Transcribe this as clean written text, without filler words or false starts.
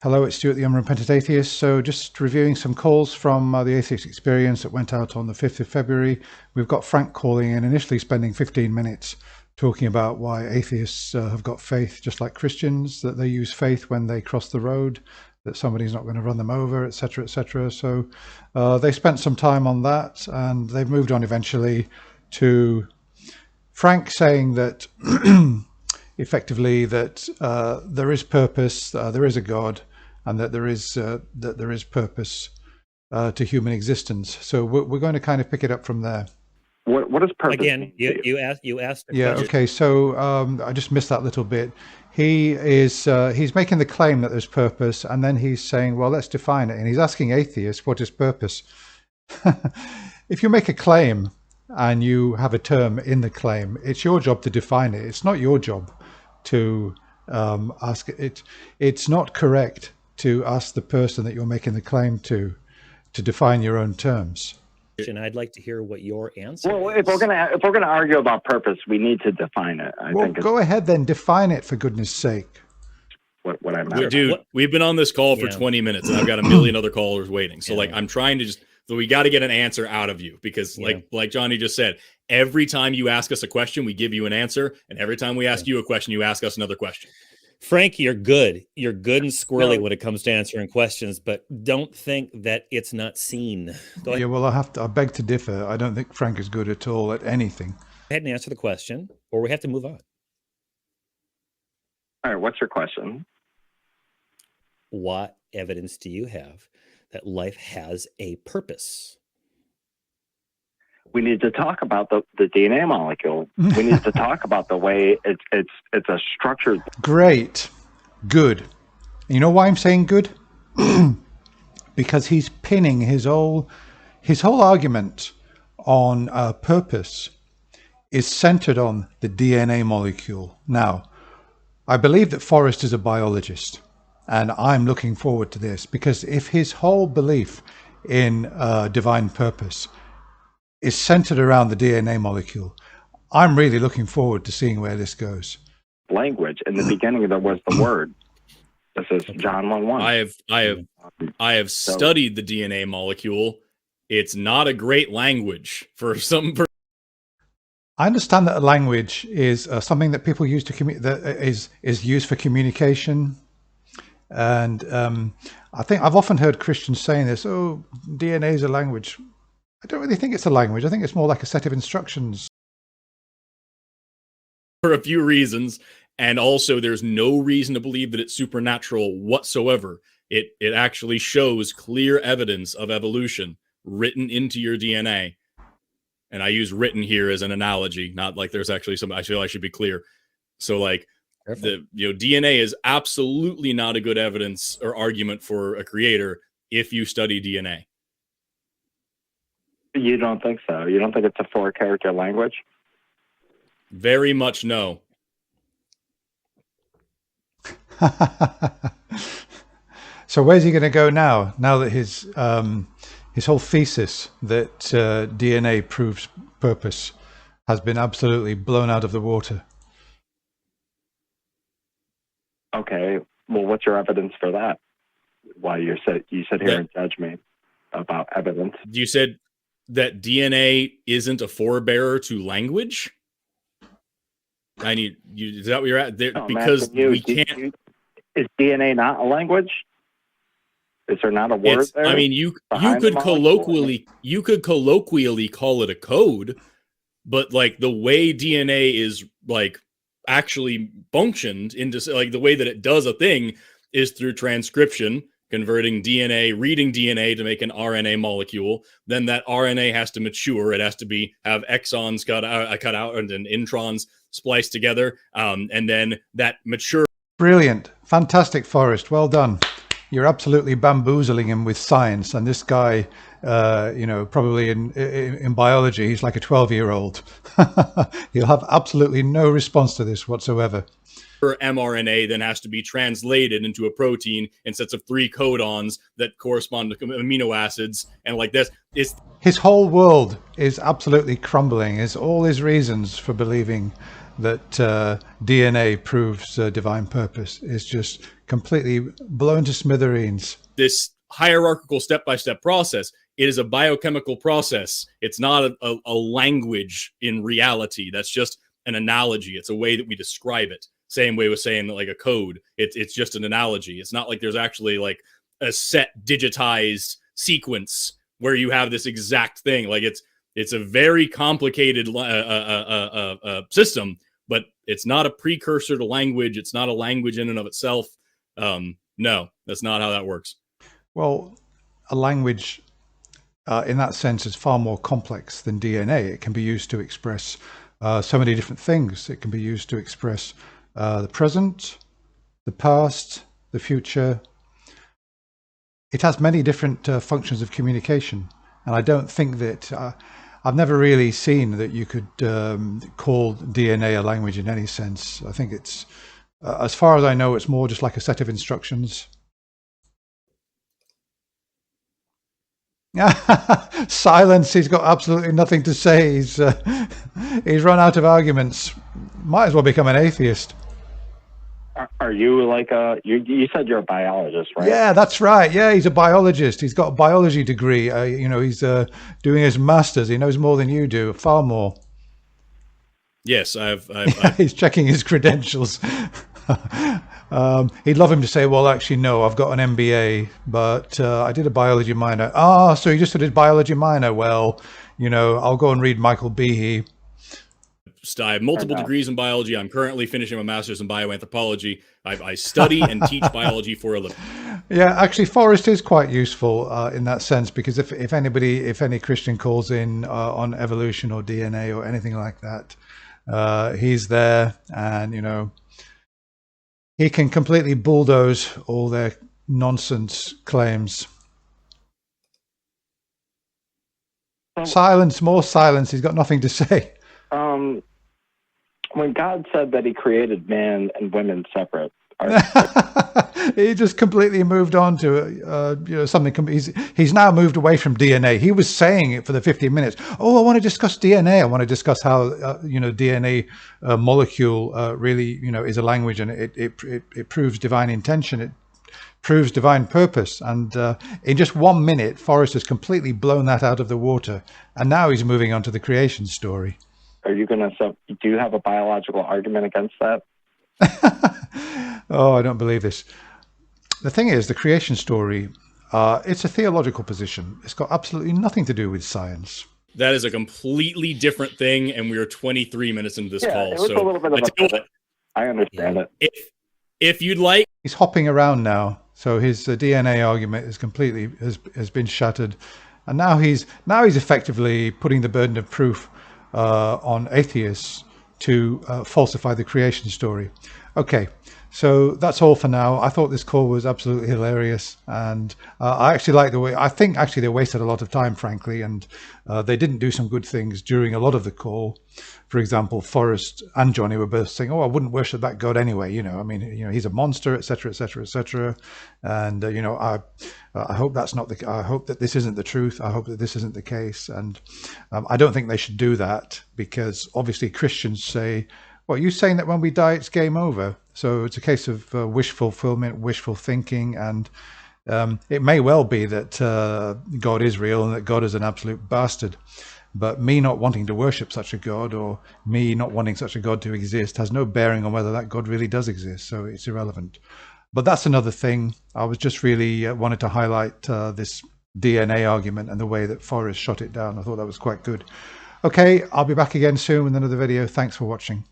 Hello, it's Stuart, the Unrepentant Atheist. So just reviewing some calls from the Atheist Experience that went out on the 5th of February. We've got Frank calling in, initially spending 15 minutes talking about why atheists have got faith, just like Christians, that they use faith when they cross the road, that somebody's not going to run them over, etc., etc. So they spent some time on that, and they've moved on eventually to Frank saying that effectively that there is purpose, there is a God, and that there is purpose to human existence. So we're going to kind of pick it up from there. What does purpose Again, mean? you asked the Yeah. question. Okay. So I just missed that little bit. He's making the claim that there's purpose, and then he's saying, well, let's define it. And he's asking atheists, what is purpose? If you make a claim and you have a term in the claim, it's your job to define it. It's not your job to ask it. It's not correct to ask the person that you're making the claim to define your own terms. And I'd like to hear what your answer Well, is. if we're gonna argue about purpose, we need to define it. I Well, think go ahead then, define it for goodness sake. what I meant. Dude, we've been on this call for 20 minutes and I've got a million other callers waiting. So like, I'm trying to so we got to get an answer out of you because like Johnny just said, every time you ask us a question, we give you an answer. And every time we ask you a question, you ask us another question. Frank, you're good. You're good and squirrely when it comes to answering questions, but don't think that it's not seen. Go ahead. Yeah, well, I beg to differ. I don't think Frank is good at all at anything. Go ahead and answer the question, or we have to move on. All right, what's your question? What evidence do you have that life has a purpose? We need to talk about the DNA molecule. We need to talk about the way it's a structured. Great. Good. You know why I'm saying good? Because he's pinning his whole argument on purpose is centered on the DNA molecule. Now, I believe that Forrest is a biologist, and I'm looking forward to this because if his whole belief in divine purpose is centered around the DNA molecule, I'm really looking forward to seeing where this goes. Language. In the beginning, there was the word. This is John 1:1. I have studied the DNA molecule. It's not a great language for some. I understand that a language is something that people use to that is used for communication, and I think I've often heard Christians saying this. Oh, DNA is a language. I don't really think it's a language. I think it's more like a set of instructions. For a few reasons, and also there's no reason to believe that it's supernatural whatsoever. It actually shows clear evidence of evolution written into your DNA. And I use written here as an analogy, not like there's actually some, I feel I should be clear. So like DNA is absolutely not a good evidence or argument for a creator if you study DNA. You don't think so? You don't think it's a 4-character language? Very much no. So where's he going to go now? Now that his whole thesis that DNA proves purpose has been absolutely blown out of the water. Okay. Well, what's your evidence for that? Why you sit here and judge me about evidence? You said that DNA isn't a forebearer to language? I need you. Is that where you're at? There, No, because we can't. Is DNA not a language? Is there not a word there? I mean, you could colloquially call it a code, but like the way DNA is like actually functioned into like the way that it does a thing is through transcription, converting DNA, reading DNA to make an RNA molecule. Then that RNA has to mature. It has to have exons cut out and then introns spliced together. And then that mature. Brilliant. Fantastic, Forrest. Well done. You're absolutely bamboozling him with science. And this guy, probably in biology, he's like a 12-year-old. He'll have absolutely no response to this whatsoever. mRNA then has to be translated into a protein in sets of 3 codons that correspond to amino acids. And like this, his whole world is absolutely crumbling. Is all his reasons for believing that DNA proves divine purpose is just completely blown to smithereens. This hierarchical step-by-step process, it is a biochemical process. It's not a language in reality. That's just an analogy. It's a way that we describe it. Same way with saying like a code. It's just an analogy. It's not like there's actually like a set digitized sequence where you have this exact thing. Like it's a very complicated system, but it's not a precursor to language. It's not a language in and of itself. No, that's not how that works. Well, a language in that sense is far more complex than DNA. It can be used to express so many different things. It can be used to express the present, the past, the future. It has many different functions of communication. And I don't think that, I've never really seen that you could call DNA a language in any sense. I think it's, as far as I know, it's more just like a set of instructions. Silence. He's got absolutely nothing to say. He's run out of arguments. Might as well become an atheist. Are you like you said you're a biologist, right? Yeah, that's right. Yeah, he's a biologist. He's got a biology degree. You know, he's doing his master's. He knows more than you do, far more. Yes, I've He's checking his credentials. He'd love him to say, well, actually, no, I've got an MBA, but I did a biology minor. Ah, so you just did his biology minor. Well, you know, I'll go and read Michael Behe. I have multiple degrees in biology. I'm currently finishing my master's in bioanthropology. I study and teach biology for a living. Yeah, actually, Forrest is quite useful in that sense, because if any Christian calls in on evolution or DNA or anything like that, he's there, and you know, he can completely bulldoze all their nonsense claims. Silence, more silence. He's got nothing to say. When God said that he created man and women separate, he just completely moved on to you know, something. He's now moved away from DNA. He was saying it for the 15 minutes. Oh, I want to discuss DNA. I want to discuss how you know, DNA molecule really, you know, is a language, and it proves divine intention. It proves divine purpose. And in just 1 minute, Forrest has completely blown that out of the water, and now he's moving on to the creation story. Are you gonna? Do you have a biological argument against that? Oh, I don't believe this. The thing is, the creation story, it's a theological position. It's got absolutely nothing to do with science. That is a completely different thing, and we are 23 minutes into this call. It was So a little bit of a pivot. I understand it. If you'd like, he's hopping around now, so his DNA argument is completely has been shattered, and now he's effectively putting the burden of proof on atheists to falsify the creation story. Okay, so that's all for now. I thought this call was absolutely hilarious, and I actually like the way, I think actually they wasted a lot of time, frankly, and they didn't do some good things during a lot of the call. For example, Forrest and Johnny were both saying, oh, I wouldn't worship that God anyway, you know, I mean, you know, he's a monster, etc., etc., etc. And you know, I hope that's not the, I hope that this isn't the truth. I hope that this isn't the case. And I don't think they should do that, because obviously Christians say, well, you're saying that when we die, it's game over. So it's a case of wish fulfillment, wishful thinking. And it may well be that God is real and that God is an absolute bastard. But me not wanting to worship such a God, or me not wanting such a God to exist, has no bearing on whether that God really does exist. So it's irrelevant. But that's another thing. I was just really wanted to highlight this DNA argument and the way that Forrest shot it down. I thought that was quite good. Okay, I'll be back again soon with another video. Thanks for watching.